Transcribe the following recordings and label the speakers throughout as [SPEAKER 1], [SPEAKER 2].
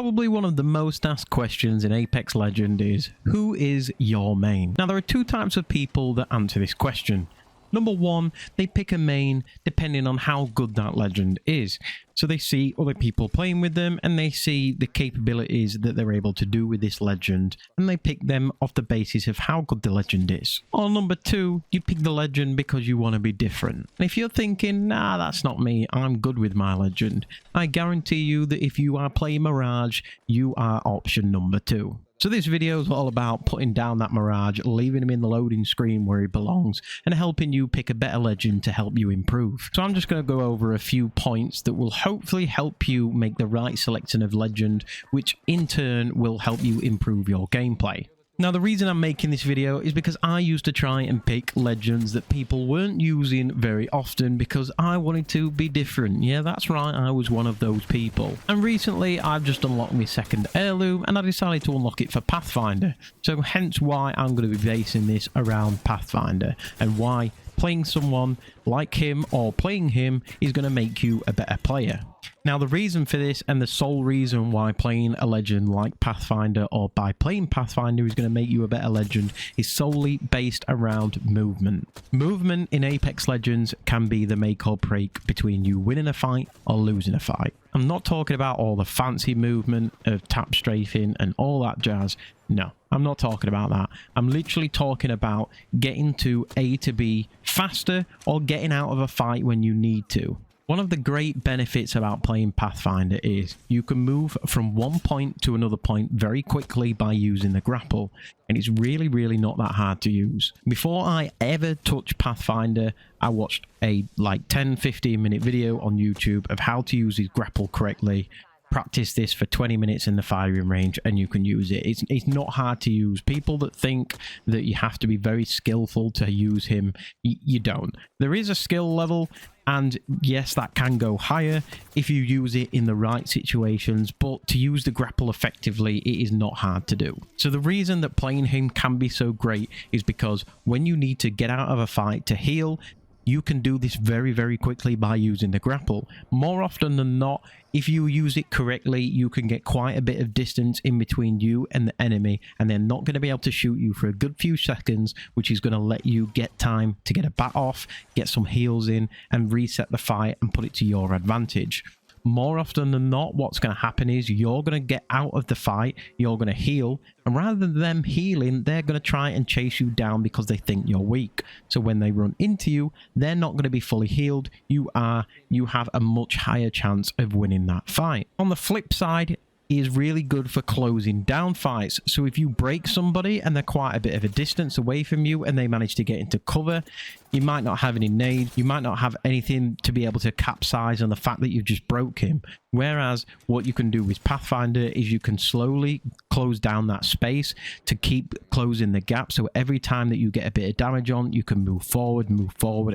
[SPEAKER 1] Probably one of the most asked questions in Apex Legends is, who is your main? Now, there are two types of people that answer this question. Number one, they pick a main depending on how good that legend is. So they see other people playing with them and they see the capabilities that they're able to do with this legend, and they pick them off the basis of how good the legend is. Or number two, you pick the legend because you want to be different. And if you're thinking, nah, that's not me, I'm good with my legend, I guarantee you that if you are playing Mirage, you are option number two. So this video is all about putting down that Mirage, leaving him in the loading screen where he belongs, and helping you pick a better legend to help you improve. So I'm just going to go over a few points that will hopefully help you make the right selection of legend, which in turn will help you improve your gameplay. Now, the reason I'm making this video is because I used to try and pick legends that people weren't using very often because I wanted to be different. Yeah, that's right, I was one of those people. And recently, I've just unlocked my second heirloom and I decided to unlock it for Pathfinder. So hence why I'm going to be basing this around Pathfinder and why playing someone like him or playing him is going to make you a better player. Now, the reason for this and the sole reason why playing a legend like Pathfinder or by playing Pathfinder is going to make you a better legend is solely based around movement. Movement in Apex Legends can be the make or break between you winning a fight or losing a fight. I'm not talking about all the fancy movement of tap strafing and all that jazz. No, I'm not talking about that. I'm literally talking about getting to A to B faster or getting out of a fight when you need to. One of the great benefits about playing Pathfinder is you can move from one point to another point very quickly by using the grapple, and it's really not that hard to use. Before I ever touched Pathfinder, I watched a 10-15 minute video on YouTube of how to use his grapple correctly. Practice this for 20 minutes in the firing range and you can use it. It's not hard to use. People that think that you have to be very skillful to use him, you don't. There is a skill level, and yes, that can go higher if you use it in the right situations, but to use the grapple effectively, it is not hard to do. So the reason that playing him can be so great is because when you need to get out of a fight to heal, you can do this very quickly by using the grapple. More often than not, if you use it correctly, you can get quite a bit of distance in between you and the enemy, and they're not going to be able to shoot you for a good few seconds, which is going to let you get time to get a bat off, get some heals in, and reset the fight and put it to your advantage. More often than not, what's going to happen is you're going to get out of the fight, you're going to heal, and rather than them healing, they're going to try and chase you down because they think you're weak. So when they run into you, they're not going to be fully healed. You have a much higher chance of winning that fight. On the flip side, is really good for closing down fights. So if you break somebody and they're quite a bit of a distance away from you and they manage to get into cover, you might not have any nades, you might not have anything to be able to capsize on the fact that you've just broke him. Whereas what you can do with Pathfinder is you can slowly close down that space to keep closing the gap. So every time that you get a bit of damage on, you can move forward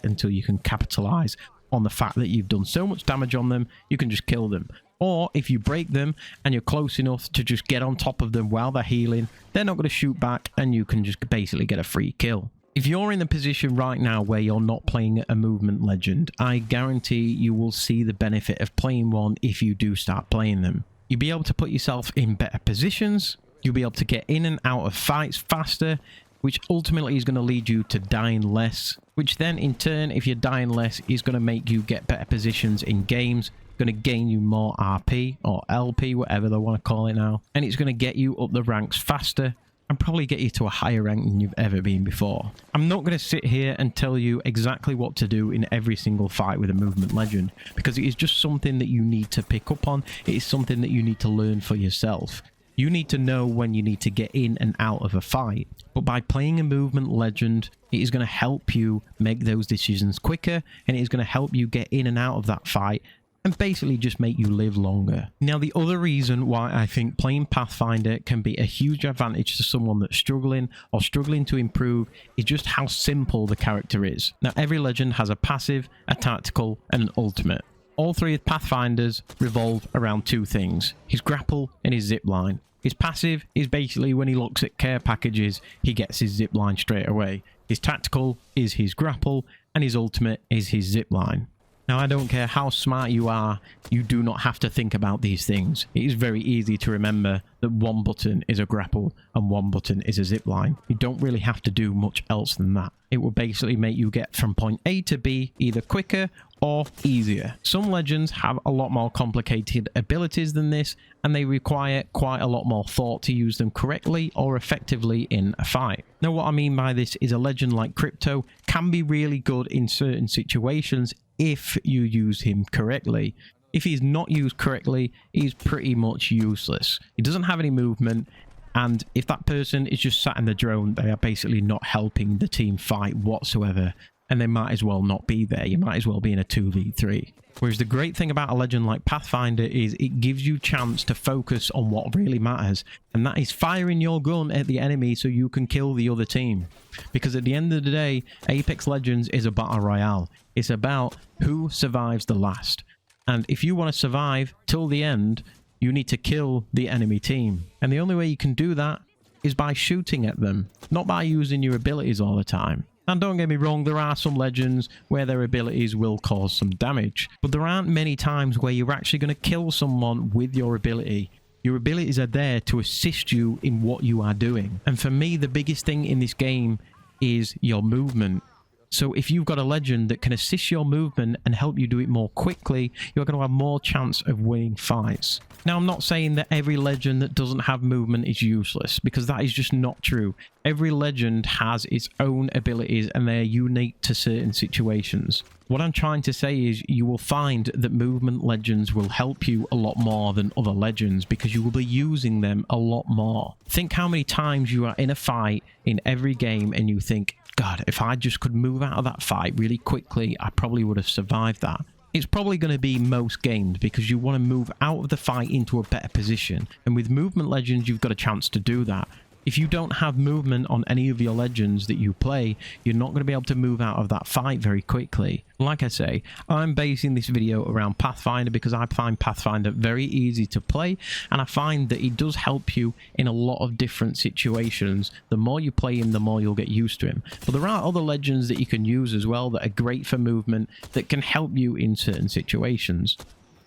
[SPEAKER 1] until you can capitalize on the fact that you've done so much damage on them, you can just kill them. Or if you break them and you're close enough to just get on top of them while they're healing, they're not going to shoot back and you can just basically get a free kill. If you're in the position right now where you're not playing a movement legend, I guarantee you will see the benefit of playing one if you do start playing them. You'll be able to put yourself in better positions, you'll be able to get in and out of fights faster, which ultimately is going to lead you to dying less, which then in turn, if you're dying less, is going to make you get better positions in games, going to gain you more RP or LP, whatever they want to call it now, and it's going to get you up the ranks faster and probably get you to a higher rank than you've ever been before. I'm not going to sit here and tell you exactly what to do in every single fight with a movement legend, because it is just something that you need to pick up on. It is something that you need to learn for yourself. You need to know when you need to get in and out of a fight. But by playing a movement legend, it is going to help you make those decisions quicker, and it is going to help you get in and out of that fight and basically just make you live longer. Now, the other reason why I think playing Pathfinder can be a huge advantage to someone that's struggling or struggling to improve is just how simple the character is. Now, every legend has a passive, a tactical, and an ultimate. All three of Pathfinder's revolve around two things: his grapple and his zipline. His passive is basically when he looks at care packages, he gets his zipline straight away. His tactical is his grapple, and his ultimate is his zipline. Now, I don't care how smart you are, you do not have to think about these things. It is very easy to remember that one button is a grapple and one button is a zip line. You don't really have to do much else than that. It will basically make you get from point A to B either quicker or easier. Some legends have a lot more complicated abilities than this, and they require quite a lot more thought to use them correctly or effectively in a fight. Now, what I mean by this is a legend like Crypto can be really good in certain situations if you use him correctly. If he's not used correctly, he's pretty much useless. He doesn't have any movement, and if that person is just sat in the drone, they are basically not helping the team fight whatsoever, and they might as well not be there. You might as well be in a 2v3. Whereas the great thing about a legend like Pathfinder is it gives you chance to focus on what really matters, and that is firing your gun at the enemy so you can kill the other team. Because at the end of the day, Apex Legends is a battle royale. It's about who survives the last. And if you want to survive till the end, you need to kill the enemy team. And the only way you can do that is by shooting at them, not by using your abilities all the time. And don't get me wrong, there are some legends where their abilities will cause some damage, but there aren't many times where you're actually going to kill someone with your ability. Your abilities are there to assist you in what you are doing. And for me, the biggest thing in this game is your movement. So if you've got a legend that can assist your movement and help you do it more quickly, you're going to have more chance of winning fights. Now, I'm not saying that every legend that doesn't have movement is useless, because that is just not true. Every legend has its own abilities and they're unique to certain situations. What I'm trying to say is you will find that movement legends will help you a lot more than other legends because you will be using them a lot more. Think how many times you are in a fight in every game and you think, God, if I just could move out of that fight really quickly, I probably would have survived that. It's probably going to be most games because you want to move out of the fight into a better position. And with movement legends, you've got a chance to do that. If you don't have movement on any of your legends that you play, you're not going to be able to move out of that fight very quickly. Like I say, I'm basing this video around Pathfinder because I find Pathfinder very easy to play, and I find that it does help you in a lot of different situations. The more you play him, the more you'll get used to him. But there are other legends that you can use as well that are great for movement that can help you in certain situations.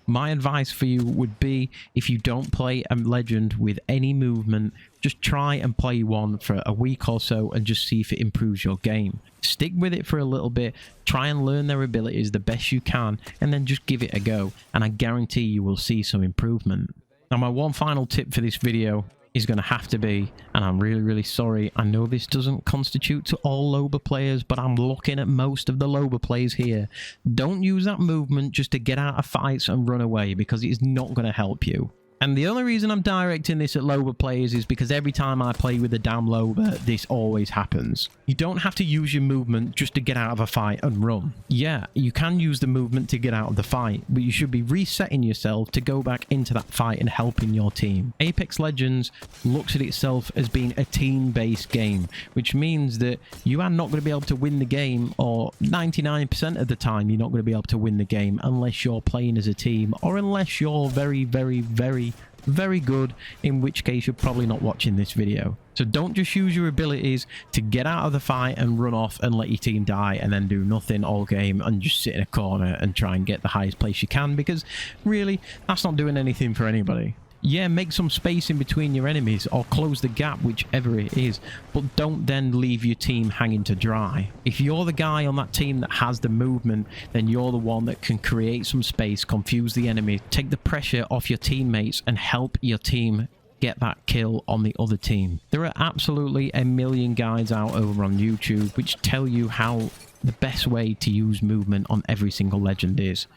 [SPEAKER 1] My advice for you would be, if you don't play a legend with any movement, just try and play one for a week or so and just see if it improves your game. Stick with it for a little bit, try and learn their abilities the best you can, and then just give it a go, and I guarantee you will see some improvement. Now, my one final tip for this video is going to have to be, and I'm really sorry, I know this doesn't constitute to all Loba players, but I'm looking at most of the Loba players here. Don't use that movement just to get out of fights and run away, because it's not going to help you. And the only reason I'm directing this at Loba players is because every time I play with a damn Loba, this always happens. You don't have to use your movement just to get out of a fight and run. Yeah, you can use the movement to get out of the fight, but you should be resetting yourself to go back into that fight and helping your team. Apex Legends looks at itself as being a team-based game, which means that you are not going to be able to win the game, or 99% of the time you're not going to be able to win the game unless you're playing as a team, or unless you're very good, in which case you're probably not watching this video. So don't just use your abilities to get out of the fight and run off and let your team die and then do nothing all game and just sit in a corner and try and get the highest place you can, because really that's not doing anything for anybody. Yeah, make some space in between your enemies or close the gap, whichever it is, but don't then leave your team hanging to dry. If you're the guy on that team that has the movement, then you're the one that can create some space, confuse the enemy, take the pressure off your teammates and help your team get that kill on the other team. There are absolutely a million guides out over on YouTube which tell you how the best way to use movement on every single legend is.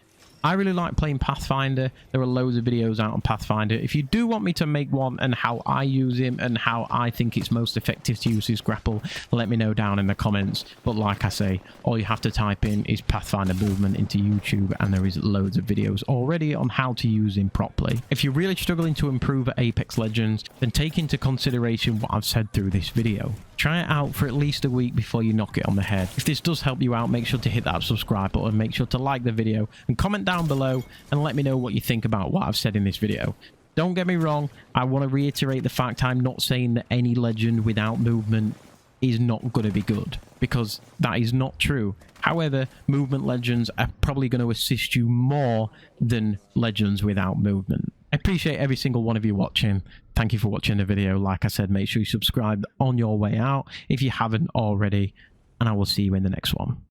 [SPEAKER 1] I really like playing Pathfinder. There are loads of videos out on Pathfinder. If you do want me to make one and how I use him and how I think it's most effective to use his grapple, let me know down in the comments. But like I say, all you have to type in is Pathfinder movement into YouTube and there is loads of videos already on how to use him properly. If you're really struggling to improve at Apex Legends, then take into consideration what I've said through this video. Try it out for at least a week before you knock it on the head. If this does help you out, make sure to hit that subscribe button, make sure to like the video and comment down below and let me know what you think about what I've said in this video. Don't get me wrong, I want to reiterate the fact I'm not saying that any legend without movement is not going to be good, because that is not true. However, movement legends are probably going to assist you more than legends without movement. I appreciate every single one of you watching. Thank you for watching the video. Like I said, make sure you subscribe on your way out if you haven't already, and I will see you in the next one.